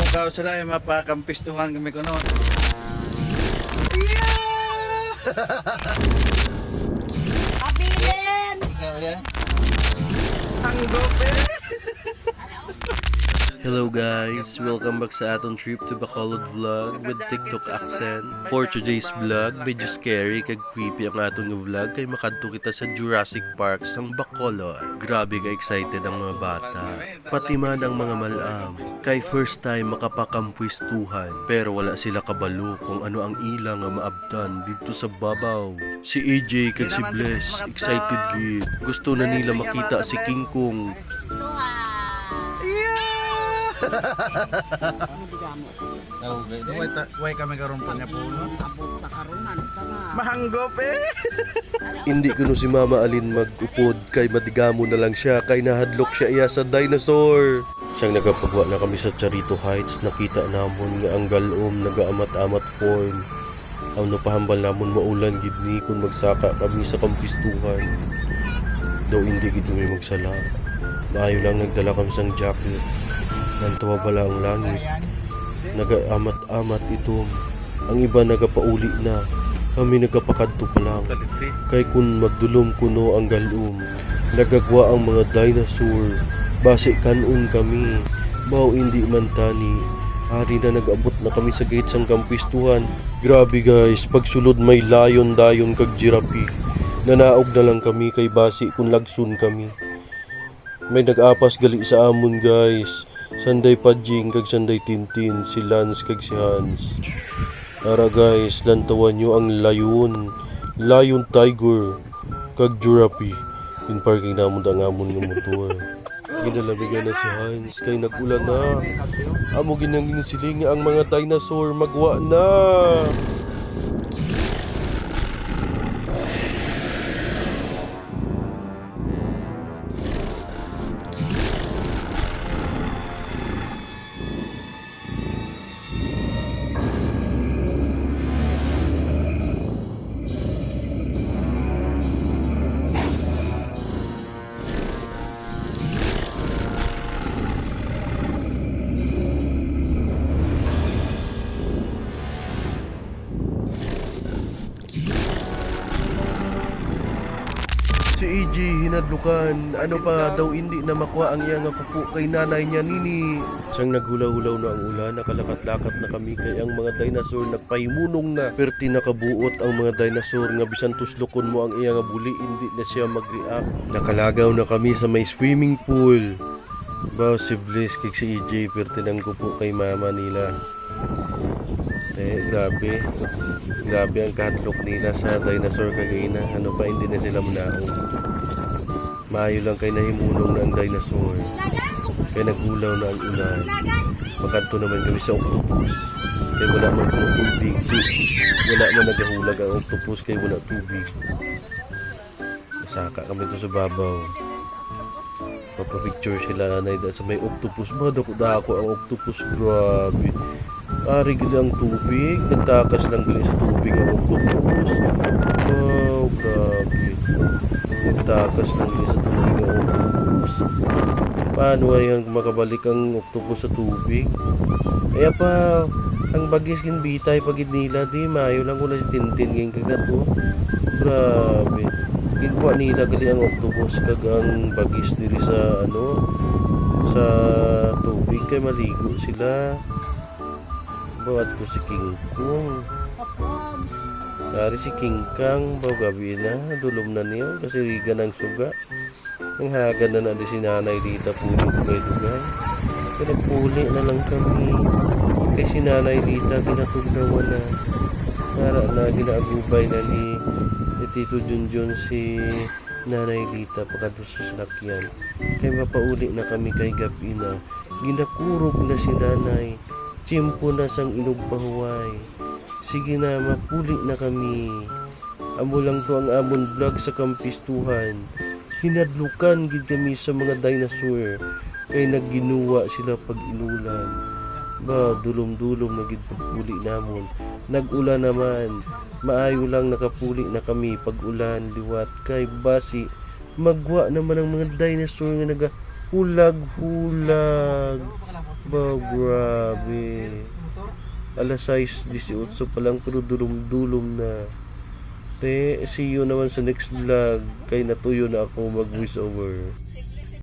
Ikaw sila yung mapakampistuhan kami ko noon. Pabilin! Ikaw yan? Ang gope! Hello guys, welcome back sa aton trip to Bacolod Vlog with TikTok accent. For today's vlog, medyo scary kag creepy ang aton nga vlog kay makadto kita sa Jurassic Park sang Bacolod. Grabe ka excited ang mga bata, pati man ang mga malam. Kay first time makapakampuistuhan, pero wala sila kabalo kung ano ang ilang nga maabtan dito sa babaw. Si AJ kag si Bless excited gid. Gusto na nila makita si King Kong. Way kami karon pa niya puno. Abot na karunan ka nga. Mahanggop eh! Hindi ko no si Mama Alin magupod kay madigamo na lang siya kay nahadlok siya iya sa dinosaur. Siyang nagapagwa na kami sa Charito Heights, nakita namon nga ang galom nagaamat-amat form. Ang napahambal namon maulan gid ni kung magsaka kami sa kampistuhan. Daw hindi gid kami magsala. Maayo lang nagdala kami sang jacket. Nantawa bala ang langit. Nagaamat-amat itom. Ang iba nagapauli na. Kami nagapakadto pa lang. Kay kun magdulom kuno ang galom, nagagwa ang mga dinosaur. Base kanon kami. Baw hindi man tani. Hari na nag-abot na kami sa gate sang kampistuhan. Grabe guys, pagsulod may layon dayon kag giraffe. Nanaog na lang kami kay base kun lagsun kami. May nag-apas gali sa amon guys. Sanday Padjing kag Sanday Tintin, si Lance kag si Hans. Tara guys, lantawan nyo ang layon. Lion Tiger kag giraffe. Pinparking namon ang amon nga motor. Ginalabigan na si Hans kay nag-ulan na. Amo ginangin siling ang mga dinosaur magwa na. Si AJ hinadlukan, ano pa daw hindi na makuha ang iyang kupo kay nanay niya nini. Siyang naghulaw-hulaw na ang ulan, nakalakat-lakat na kami kay ang mga dinosaur nagpahimunong na. Perti nakabuot ang mga dinosaur nga bisan tuslokon mo ang iyang buli, hindi na siya mag-react. Nakalagaw na kami sa may swimming pool. Baw si Bliss kay si AJ perti nang kupo kay mama nila. Grabe. Grabe ang kahadlok nila sa dinosaur kagayna. Ano pa hindi na sila manaong. Maayo lang kay nahimunong na ang dinosaur. Kay nagulaw na ang ulan. Makadto naman kami sa octopus. Kay wala man kung tubig. Wala man nagahulag ang octopus kay wala tubig. Masaka kami to sa babaw. Papapicture sila nanay da sa may octopus. Madako ang octopus. Grabe. Ari gila ang tubig, nagtakas lang gali sa tubig ang octopus. Wow, grabe. Nagtakas lang gali sa tubig ang octopus. Paano ayan makabalik ang octopus sa tubig? Kaya pa, ang bagis kin bitay pagid nila di, mayo lang wala si Tintin nging kagato. Grabe. Ginkuha nila gali ang octopus kag ang bagis diri sa sa tubig kay maligo sila. Bawat ko si King Kong. Dari si King Kang, baw gabi na, dulom na niyo, kasi riga ng suga. Nang hagan na di si nanay dita, puli dugay-dugay. Kaya nagpuli na lang kami. Kaya si nanay dita, ginatugnawan na. Para na ginaagubay na ni Tito Junjun si nanay dita, pagkato sa salakyan. Kaya mapauli na kami kay gabi na. Ginakurog na si nanay. Tiyempo na sang inog pahuway. Sige na, mapuli na kami. Amo lang to ang amon vlog sa kampistuhan. Hinadlukan gid kami sa mga dinosaur. Kay nagginuwa sila pag inulan. Ba, dulom-dulom na gid pagpuli namon. Nag-ulan naman. Maayo lang nakapuli na kami pag ulan liwat. Kay basi, magwa naman ang mga dinosaur nga naga hulag-hulag. Wow, grabe. Alas 6:18 pa lang pero dulom-dulom na. See you naman sa next vlog. Kay natuyo na ako mag voice over.